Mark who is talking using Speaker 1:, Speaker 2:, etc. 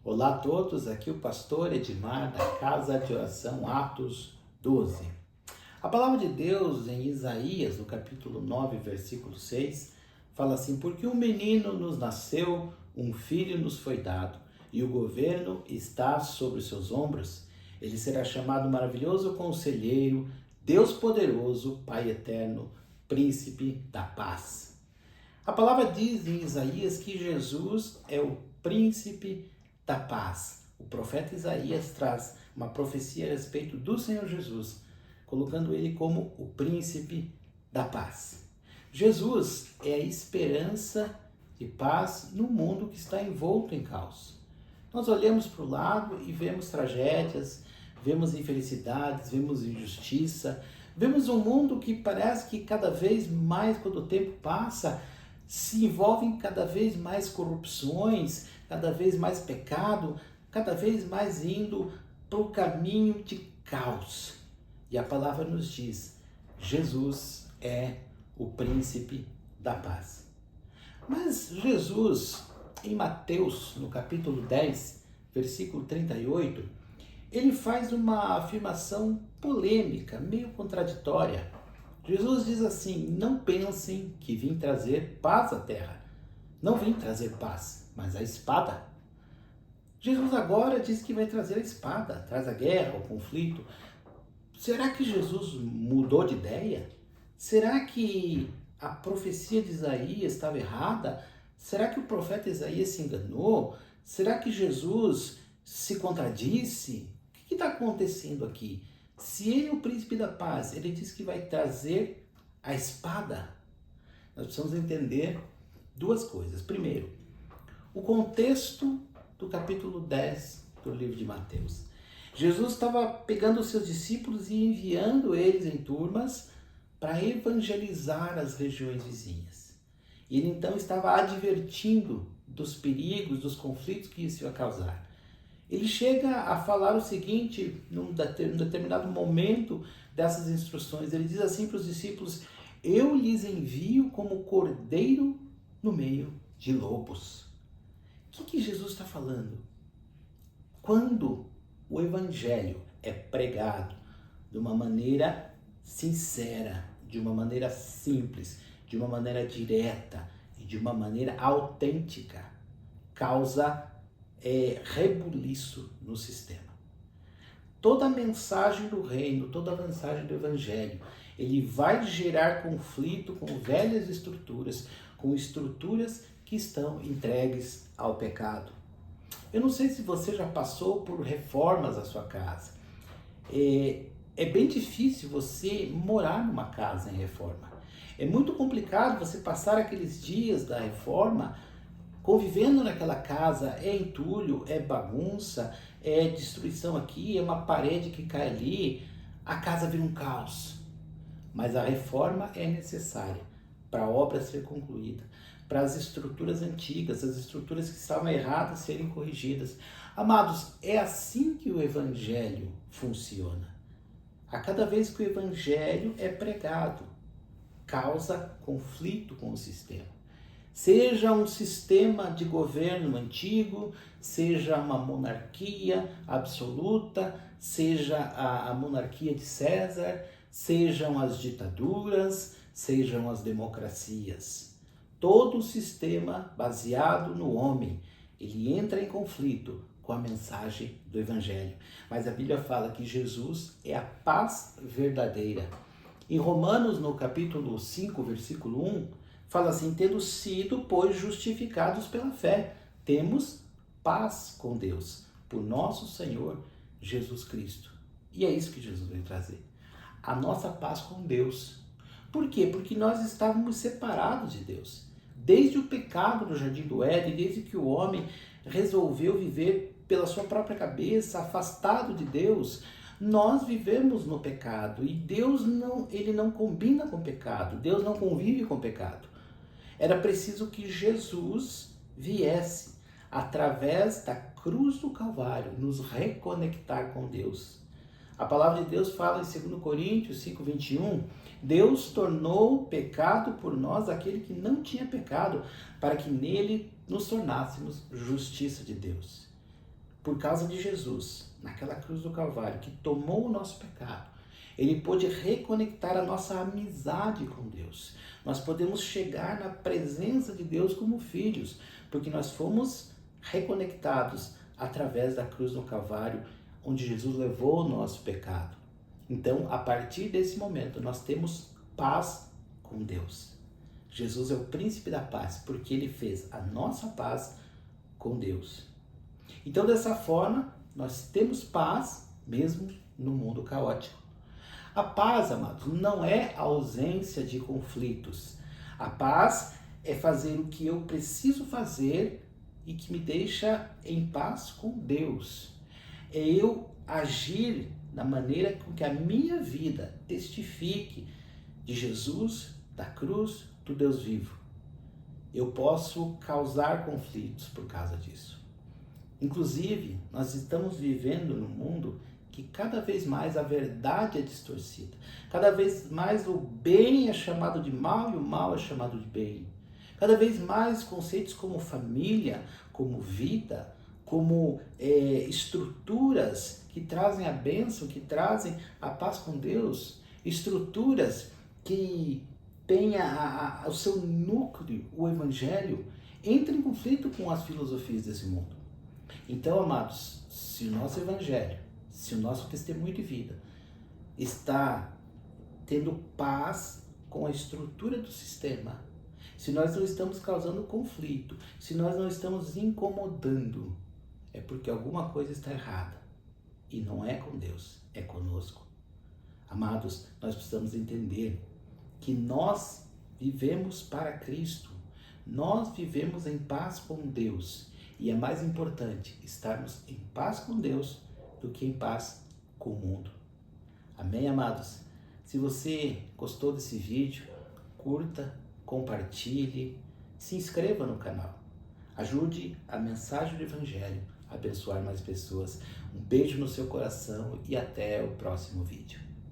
Speaker 1: Olá a todos, aqui o pastor Edmar da Casa de Oração Atos 12. A palavra de Deus em Isaías, no capítulo 9, versículo 6, fala assim: porque um menino nos nasceu, um filho nos foi dado, e o governo está sobre os seus ombros. Ele será chamado Maravilhoso Conselheiro, Deus Poderoso, Pai Eterno, Príncipe da Paz. A palavra diz em Isaías que Jesus é o Príncipe da Paz. O profeta Isaías traz uma profecia a respeito do Senhor Jesus, colocando ele como o Príncipe da Paz. Jesus é a esperança de paz no mundo que está envolto em caos. Nós olhamos para o lado e vemos tragédias, vemos infelicidades, vemos injustiça, vemos um mundo que parece que cada vez mais, quando o tempo passa, se envolve em cada vez mais corrupções, cada vez mais pecado, cada vez mais indo para o caminho de caos. E a palavra nos diz: Jesus é o príncipe da paz. Mas Jesus, em Mateus, no capítulo 10, versículo 38, ele faz uma afirmação polêmica, meio contraditória. Jesus diz assim: não pensem que vim trazer paz à terra. Não vim trazer paz, mas a espada. Jesus agora diz que vai trazer a espada, traz a guerra, o conflito. Será que Jesus mudou de ideia? Será que a profecia de Isaías estava errada? Será que o profeta Isaías se enganou? Será que Jesus se contradisse? O que está acontecendo aqui? Se ele é o príncipe da paz, ele diz que vai trazer a espada. Nós precisamos entender duas coisas. Primeiro, o contexto do capítulo 10 do livro de Mateus. Jesus estava pegando os seus discípulos e enviando eles em turmas para evangelizar as regiões vizinhas. E ele então estava advertindo dos perigos, dos conflitos que isso ia causar. Ele chega a falar o seguinte, num determinado momento dessas instruções, ele diz assim para os discípulos: eu lhes envio como cordeiro no meio de lobos. O que Jesus está falando? Quando o evangelho é pregado de uma maneira sincera, de uma maneira simples, de uma maneira direta e de uma maneira autêntica, causa rebuliço no sistema. Toda a mensagem do reino, toda a mensagem do evangelho, ele vai gerar conflito com velhas estruturas, com estruturas que estão entregues ao pecado. Eu não sei se você já passou por reformas na sua casa. É bem difícil você morar numa casa em reforma. É muito complicado você passar aqueles dias da reforma convivendo naquela casa. É entulho, é bagunça, é destruição aqui, é uma parede que cai ali, a casa vira um caos. Mas a reforma é necessária para a obra ser concluída, para as estruturas antigas, as estruturas que estavam erradas serem corrigidas. Amados, é assim que o evangelho funciona. A cada vez que o evangelho é pregado, causa conflito com o sistema. Seja um sistema de governo antigo, seja uma monarquia absoluta, seja a monarquia de César, sejam as ditaduras, sejam as democracias. Todo o sistema baseado no homem, ele entra em conflito com a mensagem do evangelho. Mas a Bíblia fala que Jesus é a paz verdadeira. Em Romanos, no capítulo 5, versículo 1, fala assim: tendo sido, pois, justificados pela fé, temos paz com Deus, por nosso Senhor Jesus Cristo. E é isso que Jesus veio trazer. A nossa paz com Deus. Por quê? Porque nós estávamos separados de Deus. Desde o pecado no Jardim do Éden, desde que o homem resolveu viver pela sua própria cabeça, afastado de Deus, nós vivemos no pecado. E Deus ele não combina com o pecado. Deus não convive com o pecado. Era preciso que Jesus viesse, através da cruz do Calvário, nos reconectar com Deus. A palavra de Deus fala em 2 Coríntios 5:21, Deus tornou pecado por nós aquele que não tinha pecado, para que nele nos tornássemos justiça de Deus. por causa de Jesus, naquela cruz do Calvário, que tomou o nosso pecado, ele pôde reconectar a nossa amizade com Deus. Nós podemos chegar na presença de Deus como filhos, porque nós fomos reconectados através da cruz do Calvário, onde Jesus levou o nosso pecado. Então, a partir desse momento, nós temos paz com Deus. Jesus é o príncipe da paz, porque ele fez a nossa paz com Deus. Então, dessa forma, nós temos paz mesmo no mundo caótico. A paz, amados, não é a ausência de conflitos. A paz é fazer o que eu preciso fazer e que me deixa em paz com Deus. É eu agir da maneira com que a minha vida testifique de Jesus, da cruz, do Deus vivo. Eu posso causar conflitos por causa disso. Inclusive, nós estamos vivendo num mundo que cada vez mais a verdade é distorcida. Cada vez mais o bem é chamado de mal e o mal é chamado de bem. Cada vez mais conceitos como família, como vida, como estruturas que trazem a bênção, que trazem a paz com Deus, estruturas que têm o seu núcleo, o Evangelho, entram em conflito com as filosofias desse mundo. Então, amados, se o nosso Evangelho, se o nosso testemunho de vida está tendo paz com a estrutura do sistema, se nós não estamos causando conflito, se nós não estamos incomodando, é porque alguma coisa está errada. E não é com Deus, é conosco. Amados, nós precisamos entender que nós vivemos para Cristo. Nós vivemos em paz com Deus. E é mais importante estarmos em paz com Deus do que em paz com o mundo. Amém, amados? Se você gostou desse vídeo, curta, compartilhe, se inscreva no canal. Ajude a mensagem do Evangelho a abençoar mais pessoas. Um beijo no seu coração e até o próximo vídeo.